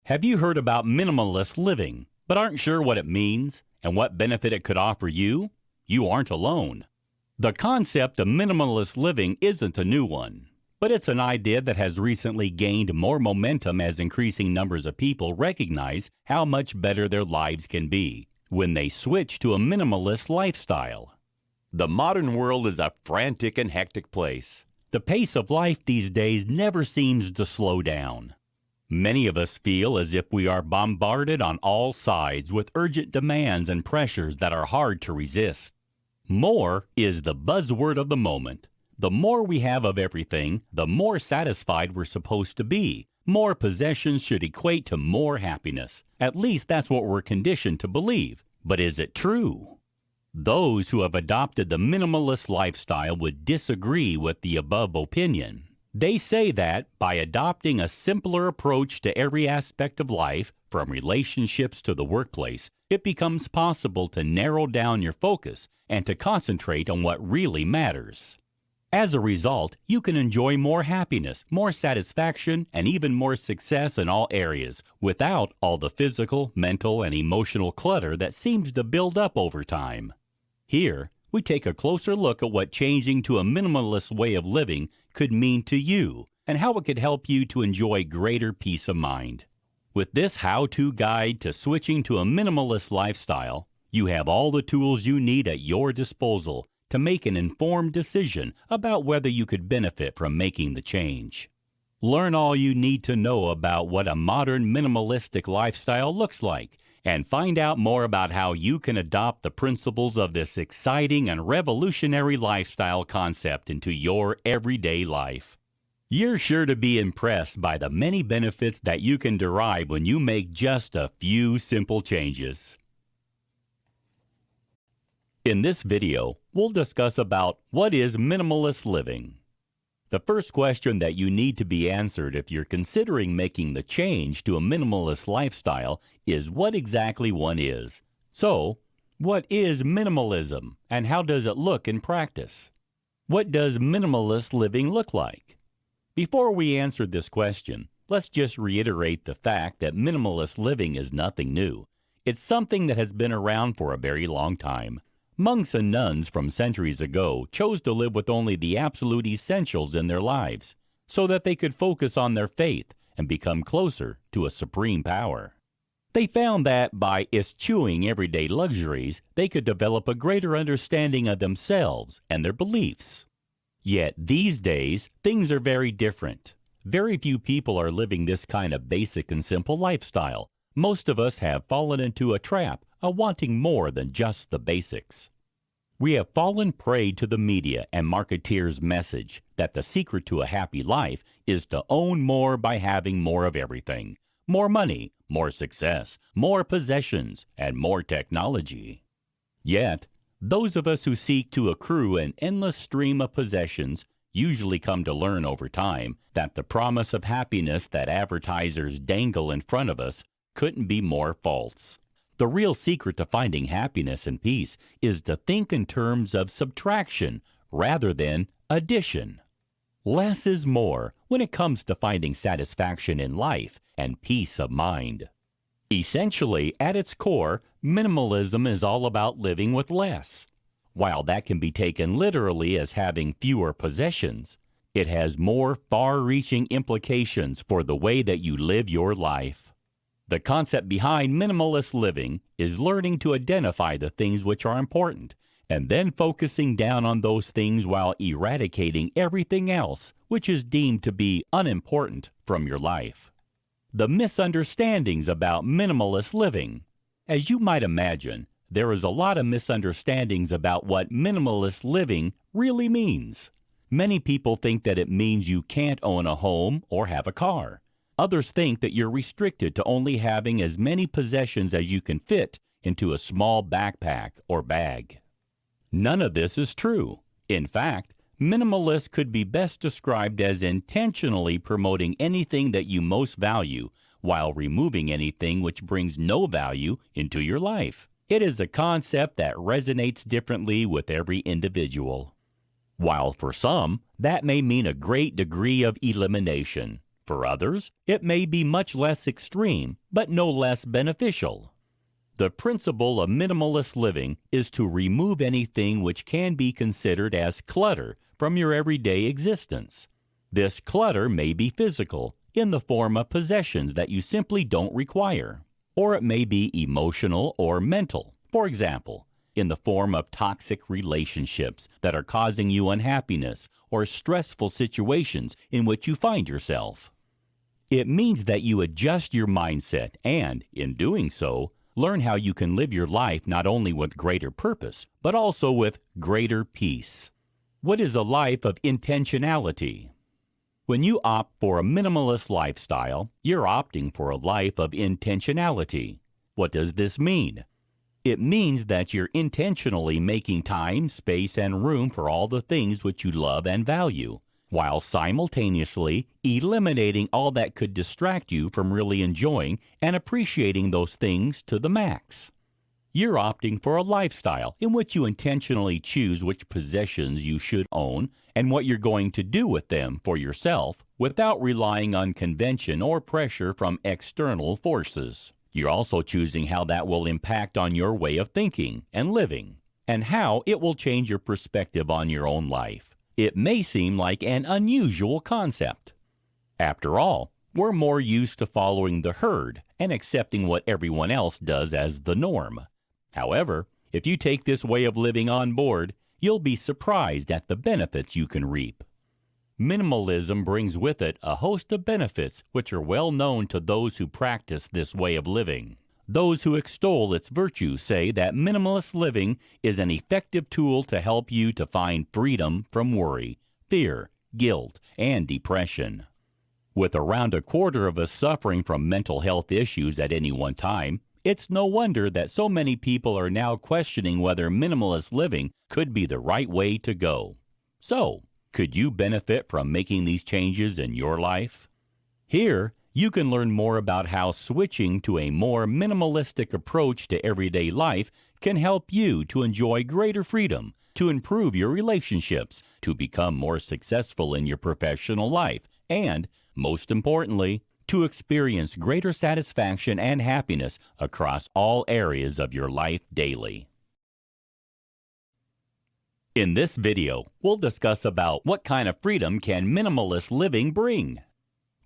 Have you heard about minimalist living, but aren't sure what it means and what benefit it could offer you? You aren't alone. The concept of minimalist living isn't a new one, but it's an idea that has recently gained more momentum as increasing numbers of people recognize how much better their lives can be when they switch to a minimalist lifestyle. The modern world is a frantic and hectic place. The pace of life these days never seems to slow down. Many of us feel as if we are bombarded on all sides with urgent demands and pressures that are hard to resist. More is the buzzword of the moment. The more we have of everything, the more satisfied we're supposed to be. More possessions should equate to more happiness. At least that's what we're conditioned to believe. But is it true? Those who have adopted the minimalist lifestyle would disagree with the above opinion. They say that by adopting a simpler approach to every aspect of life, from relationships to the workplace, it becomes possible to narrow down your focus and to concentrate on what really matters. As a result, you can enjoy more happiness, more satisfaction, and even more success in all areas without all the physical, mental, and emotional clutter that seems to build up over time. Here, we take a closer look at what changing to a minimalist way of living could mean to you and how it could help you to enjoy greater peace of mind. With this how-to guide to switching to a minimalist lifestyle, you have all the tools you need at your disposal to make an informed decision about whether you could benefit from making the change. Learn all you need to know about what a modern minimalistic lifestyle looks like, and find out more about how you can adopt the principles of this exciting and revolutionary lifestyle concept into your everyday life. You're sure to be impressed by the many benefits that you can derive when you make just a few simple changes. In this video, we'll discuss about what is minimalist living. The first question that you need to be answered if you're considering making the change to a minimalist lifestyle is what exactly one is. So, what is minimalism and how does it look in practice? What does minimalist living look like? Before we answer this question, let's just reiterate the fact that minimalist living is nothing new. It's something that has been around for a very long time. Monks and nuns from centuries ago chose to live with only the absolute essentials in their lives, so that they could focus on their faith and become closer to a supreme power. They found that by eschewing everyday luxuries, they could develop a greater understanding of themselves and their beliefs. Yet these days, things are very different. Very few people are living this kind of basic and simple lifestyle. Most of us have fallen into a trap of wanting more than just the basics. We have fallen prey to the media and marketeers' message that the secret to a happy life is to own more by having more of everything. More money, more success, more possessions, and more technology. Yet, those of us who seek to accrue an endless stream of possessions usually come to learn over time that the promise of happiness that advertisers dangle in front of us couldn't be more false. The real secret to finding happiness and peace is to think in terms of subtraction rather than addition. Less is more when it comes to finding satisfaction in life and peace of mind. Essentially, at its core, minimalism is all about living with less. While that can be taken literally as having fewer possessions, it has more far-reaching implications for the way that you live your life. The concept behind minimalist living is learning to identify the things which are important, and then focusing down on those things while eradicating everything else which is deemed to be unimportant from your life. The misunderstandings about minimalist living. As you might imagine, there is a lot of misunderstandings about what minimalist living really means. Many people think that it means you can't own a home or have a car. Others think that you're restricted to only having as many possessions as you can fit into a small backpack or bag. None of this is true. In fact, minimalist could be best described as intentionally promoting anything that you most value while removing anything which brings no value into your life. It is a concept that resonates differently with every individual. While for some, that may mean a great degree of elimination. For others, it may be much less extreme, but no less beneficial. The principle of minimalist living is to remove anything which can be considered as clutter from your everyday existence. This clutter may be physical, in the form of possessions that you simply don't require, or it may be emotional or mental, for example, in the form of toxic relationships that are causing you unhappiness or stressful situations in which you find yourself. It means that you adjust your mindset and, in doing so, learn how you can live your life not only with greater purpose, but also with greater peace. What is a life of intentionality? When you opt for a minimalist lifestyle, you're opting for a life of intentionality. What does this mean? It means that you're intentionally making time, space, and room for all the things which you love and value, while simultaneously eliminating all that could distract you from really enjoying and appreciating those things to the max. You're opting for a lifestyle in which you intentionally choose which possessions you should own and what you're going to do with them for yourself without relying on convention or pressure from external forces. You're also choosing how that will impact on your way of thinking and living, and how it will change your perspective on your own life. It may seem like an unusual concept. After all, we're more used to following the herd and accepting what everyone else does as the norm. However, if you take this way of living on board, you'll be surprised at the benefits you can reap. Minimalism brings with it a host of benefits which are well known to those who practice this way of living. Those who extol its virtues say that minimalist living is an effective tool to help you to find freedom from worry, fear, guilt, and depression. With around a quarter of us suffering from mental health issues at any one time, it's no wonder that so many people are now questioning whether minimalist living could be the right way to go. So, could you benefit from making these changes in your life? Here, you can learn more about how switching to a more minimalistic approach to everyday life can help you to enjoy greater freedom, to improve your relationships, to become more successful in your professional life, and, most importantly, to experience greater satisfaction and happiness across all areas of your life daily. In this video, we'll discuss about what kind of freedom can minimalist living bring.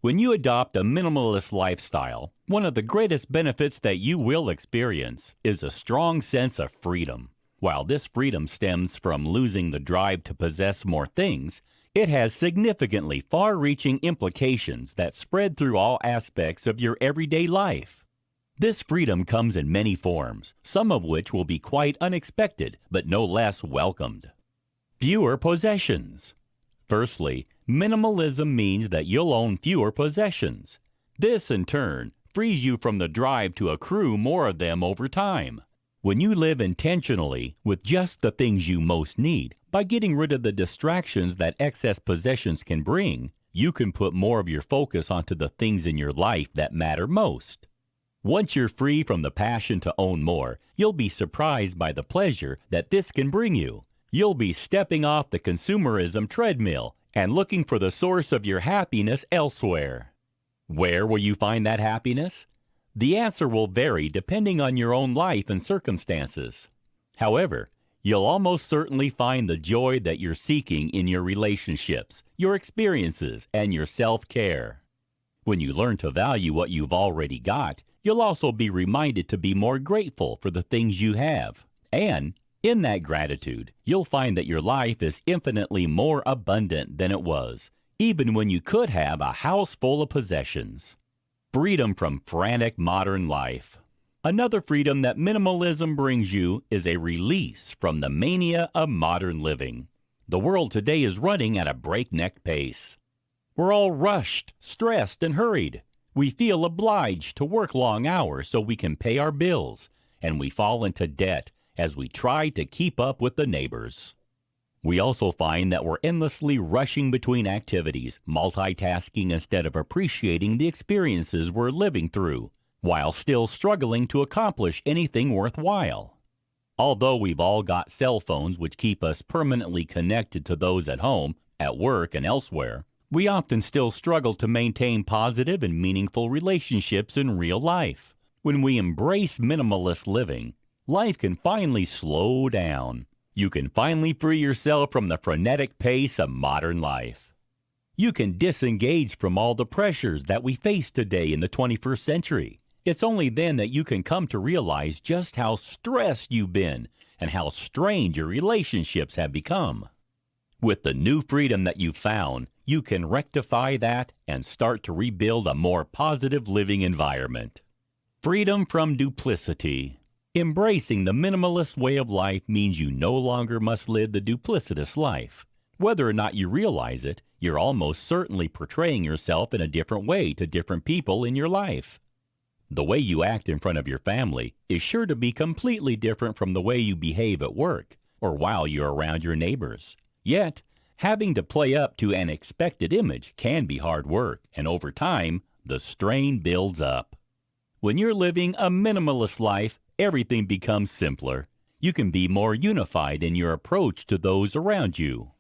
When you adopt a minimalist lifestyle, one of the greatest benefits that you will experience is a strong sense of freedom. While this freedom stems from losing the drive to possess more things, it has significantly far-reaching implications that spread through all aspects of your everyday life. This freedom comes in many forms, some of which will be quite unexpected, but no less welcomed. Fewer possessions. Firstly, minimalism means that you'll own fewer possessions. This, in turn, frees you from the drive to accrue more of them over time. When you live intentionally with just the things you most need, by getting rid of the distractions that excess possessions can bring, you can put more of your focus onto the things in your life that matter most. Once you're free from the passion to own more, you'll be surprised by the pleasure that this can bring you. You'll be stepping off the consumerism treadmill and looking for the source of your happiness elsewhere. Where will you find that happiness? The answer will vary depending on your own life and circumstances. However, you'll almost certainly find the joy that you're seeking in your relationships, your experiences, and your self-care. When you learn to value what you've already got, you'll also be reminded to be more grateful for the things you have. And in that gratitude, you'll find that your life is infinitely more abundant than it was, even when you could have a house full of possessions. Freedom from frantic modern life. Another freedom that minimalism brings you is a release from the mania of modern living. The world today is running at a breakneck pace. We're all rushed, stressed, and hurried. We feel obliged to work long hours so we can pay our bills, and we fall into debt as we try to keep up with the neighbors. We also find that we're endlessly rushing between activities, multitasking instead of appreciating the experiences we're living through, while still struggling to accomplish anything worthwhile. Although we've all got cell phones which keep us permanently connected to those at home, at work, and elsewhere, We often still struggle to maintain positive and meaningful relationships in real life. When we embrace minimalist living, life can finally slow down. You can finally free yourself from the frenetic pace of modern life. You can disengage from all the pressures that we face today in the 21st century. It's only then that you can come to realize just how stressed you've been and how strained your relationships have become. With the new freedom that you've found, you can rectify that and start to rebuild a more positive living environment. Freedom from duplicity. Embracing the minimalist way of life means you no longer must live the duplicitous life. Whether or not you realize it, you're almost certainly portraying yourself in a different way to different people in your life. The way you act in front of your family is sure to be completely different from the way you behave at work or while you're around your neighbors. Yet, having to play up to an expected image can be hard work, and over time, the strain builds up. When you're living a minimalist life, everything becomes simpler. You can be more unified in your approach to those around you.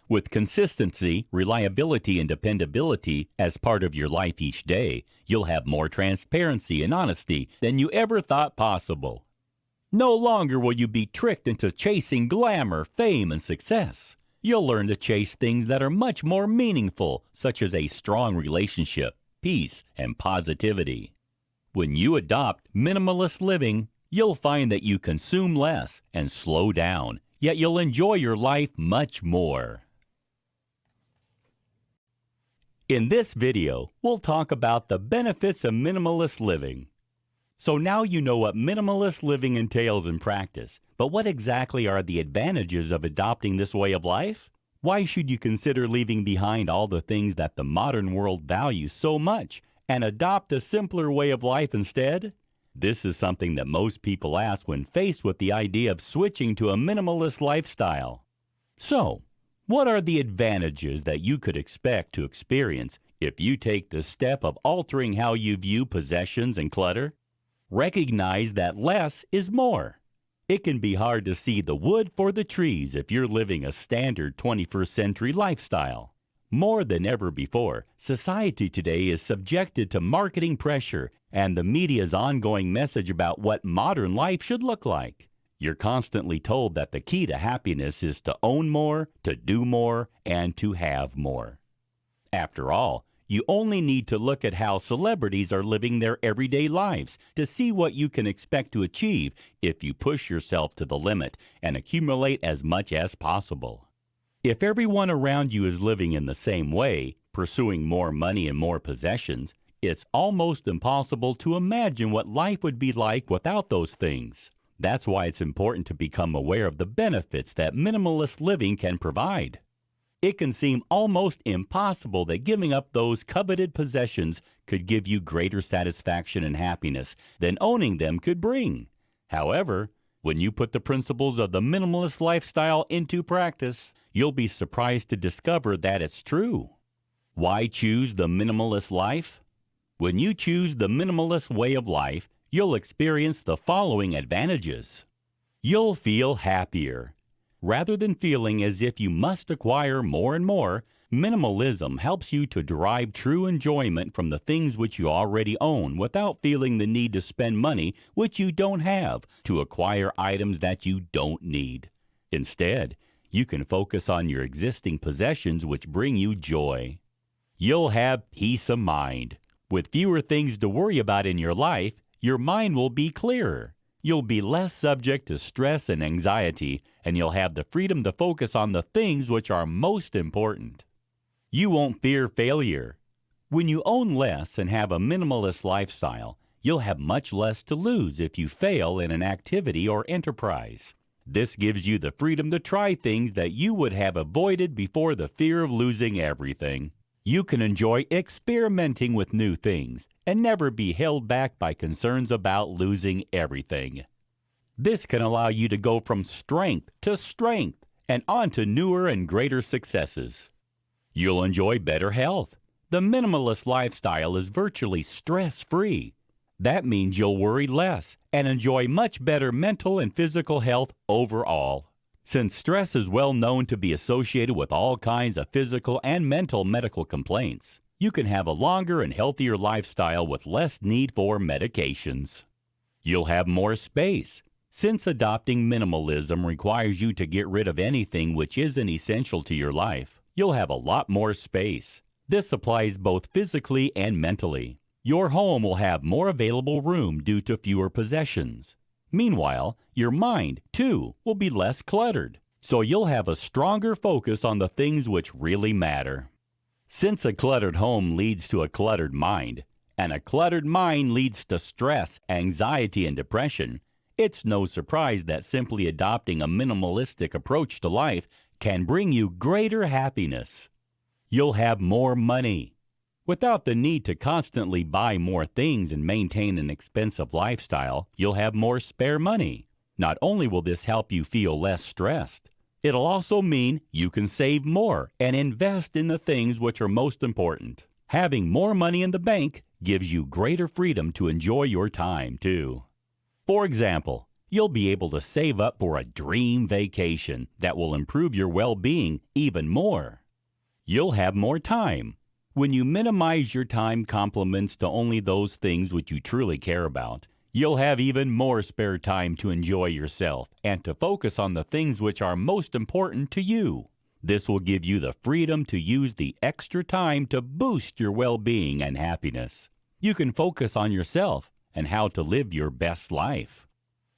With consistency, reliability, and dependability as part of your life each day, you'll have more transparency and honesty than you ever thought possible. No longer will you be tricked into chasing glamour, fame, and success. You'll learn to chase things that are much more meaningful, such as a strong relationship, peace, and positivity. When you adopt minimalist living, you'll find that you consume less and slow down, yet you'll enjoy your life much more. In this video, we'll talk about the benefits of minimalist living. So now you know what minimalist living entails in practice, but what exactly are the advantages of adopting this way of life? Why should you consider leaving behind all the things that the modern world values so much and adopt a simpler way of life instead? This is something that most people ask when faced with the idea of switching to a minimalist lifestyle. So, what are the advantages that you could expect to experience if you take the step of altering how you view possessions and clutter? Recognize that less is more. It can be hard to see the wood for the trees if you're living a standard 21st century lifestyle. More than ever before, society today is subjected to marketing pressure and the media's ongoing message about what modern life should look like. You're constantly told that the key to happiness is to own more, to do more, and to have more. After all, you only need to look at how celebrities are living their everyday lives to see what you can expect to achieve if you push yourself to the limit and accumulate as much as possible. If everyone around you is living in the same way, pursuing more money and more possessions, it's almost impossible to imagine what life would be like without those things. That's why it's important to become aware of the benefits that minimalist living can provide. It can seem almost impossible that giving up those coveted possessions could give you greater satisfaction and happiness than owning them could bring. However, when you put the principles of the minimalist lifestyle into practice, you'll be surprised to discover that it's true. Why choose the minimalist life? When you choose the minimalist way of life, you'll experience the following advantages. You'll feel happier. Rather than feeling as if you must acquire more and more, minimalism helps you to derive true enjoyment from the things which you already own without feeling the need to spend money which you don't have to acquire items that you don't need. Instead, you can focus on your existing possessions which bring you joy. You'll have peace of mind. With fewer things to worry about in your life, your mind will be clearer. You'll be less subject to stress and anxiety, and you'll have the freedom to focus on the things which are most important. You won't fear failure. When you own less and have a minimalist lifestyle, you'll have much less to lose if you fail in an activity or enterprise. This gives you the freedom to try things that you would have avoided before the fear of losing everything. You can enjoy experimenting with new things and never be held back by concerns about losing everything. This can allow you to go from strength to strength and on to newer and greater successes. You'll enjoy better health. The minimalist lifestyle is virtually stress-free. That means you'll worry less and enjoy much better mental and physical health overall. Since stress is well known to be associated with all kinds of physical and mental medical complaints, you can have a longer and healthier lifestyle with less need for medications. You'll have more space. Since adopting minimalism requires you to get rid of anything which isn't essential to your life, you'll have a lot more space. This applies both physically and mentally. Your home will have more available room due to fewer possessions. Meanwhile, your mind, too, will be less cluttered, so you'll have a stronger focus on the things which really matter. Since a cluttered home leads to a cluttered mind, and a cluttered mind leads to stress, anxiety, and depression, it's no surprise that simply adopting a minimalistic approach to life can bring you greater happiness. You'll have more money. Without the need to constantly buy more things and maintain an expensive lifestyle, you'll have more spare money. Not only will this help you feel less stressed, it'll also mean you can save more and invest in the things which are most important. Having more money in the bank gives you greater freedom to enjoy your time, too. For example, you'll be able to save up for a dream vacation that will improve your well-being even more. You'll have more time. When you minimize your time compliments to only those things which you truly care about, you'll have even more spare time to enjoy yourself and to focus on the things which are most important to you. This will give you the freedom to use the extra time to boost your well-being and happiness. You can focus on yourself and how to live your best life.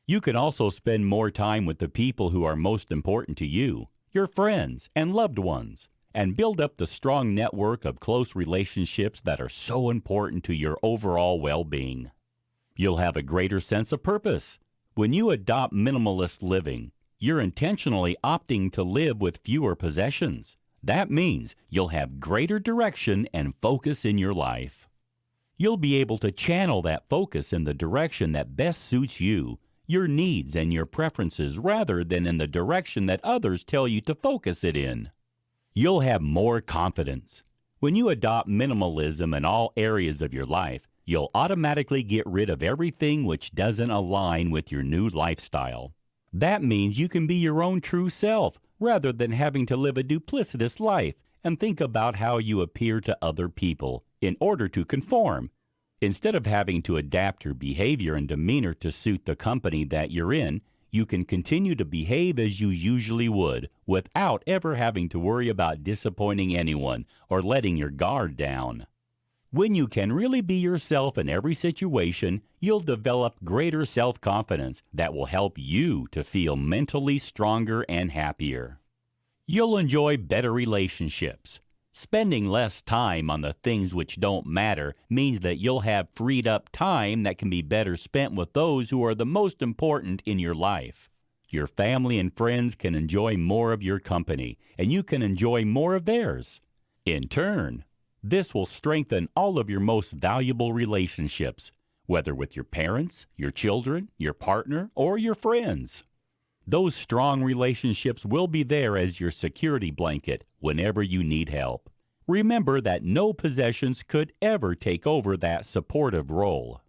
You can also spend more time with the people who are most important to you, your friends and loved ones, and build up the strong network of close relationships that are so important to your overall well-being. You'll have a greater sense of purpose. When you adopt minimalist living, you're intentionally opting to live with fewer possessions. That means you'll have greater direction and focus in your life. You'll be able to channel that focus in the direction that best suits you, your needs and your preferences, rather than in the direction that others tell you to focus it in. You'll have more confidence. When you adopt minimalism in all areas of your life, you'll automatically get rid of everything which doesn't align with your new lifestyle. That means you can be your own true self, rather than having to live a duplicitous life and think about how you appear to other people in order to conform. Instead of having to adapt your behavior and demeanor to suit the company that you're in, you can continue to behave as you usually would without ever having to worry about disappointing anyone or letting your guard down. When you can really be yourself in every situation, you'll develop greater self-confidence that will help you to feel mentally stronger and happier. You'll enjoy better relationships. Spending less time on the things which don't matter means that you'll have freed up time that can be better spent with those who are the most important in your life. Your family and friends can enjoy more of your company, and you can enjoy more of theirs. In turn, this will strengthen all of your most valuable relationships, whether with your parents, your children, your partner, or your friends. Those strong relationships will be there as your security blanket whenever you need help. Remember that no possessions could ever take over that supportive role.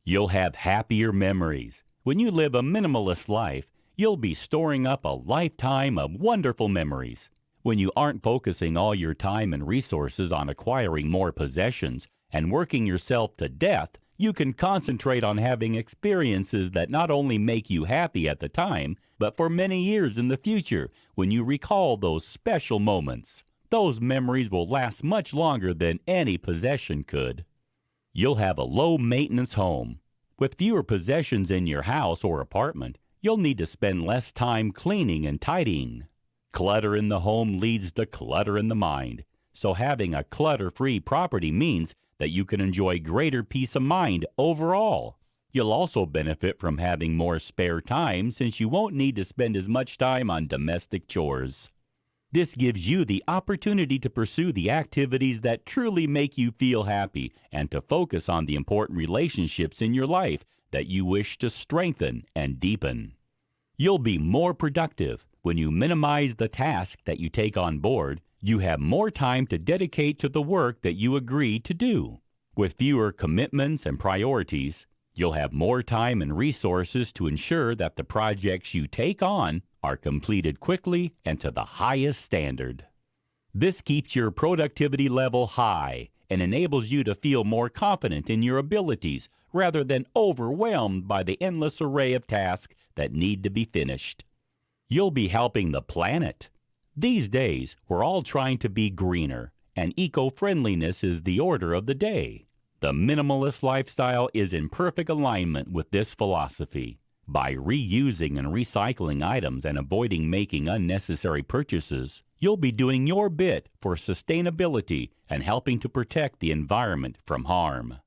You'll have happier memories. When you live a minimalist life, you'll be storing up a lifetime of wonderful memories. When you aren't focusing all your time and resources on acquiring more possessions and working yourself to death, you can concentrate on having experiences that not only make you happy at the time, but for many years in the future when you recall those special moments. Those memories will last much longer than any possession could. You'll have a low-maintenance home. With fewer possessions in your house or apartment, you'll need to spend less time cleaning and tidying. Clutter in the home leads to clutter in the mind, so having a clutter-free property means that you can enjoy greater peace of mind overall. You'll also benefit from having more spare time since you won't need to spend as much time on domestic chores. This gives you the opportunity to pursue the activities that truly make you feel happy and to focus on the important relationships in your life that you wish to strengthen and deepen. You'll be more productive. When you minimize the task that you take on board, you have more time to dedicate to the work that you agree to do. With fewer commitments and priorities, you'll have more time and resources to ensure that the projects you take on are completed quickly and to the highest standard. This keeps your productivity level high and enables you to feel more confident in your abilities rather than overwhelmed by the endless array of tasks that need to be finished. You'll be helping the planet. These days, we're all trying to be greener, and eco-friendliness is the order of the day. The minimalist lifestyle is in perfect alignment with this philosophy. By reusing and recycling items and avoiding making unnecessary purchases, you'll be doing your bit for sustainability and helping to protect the environment from harm.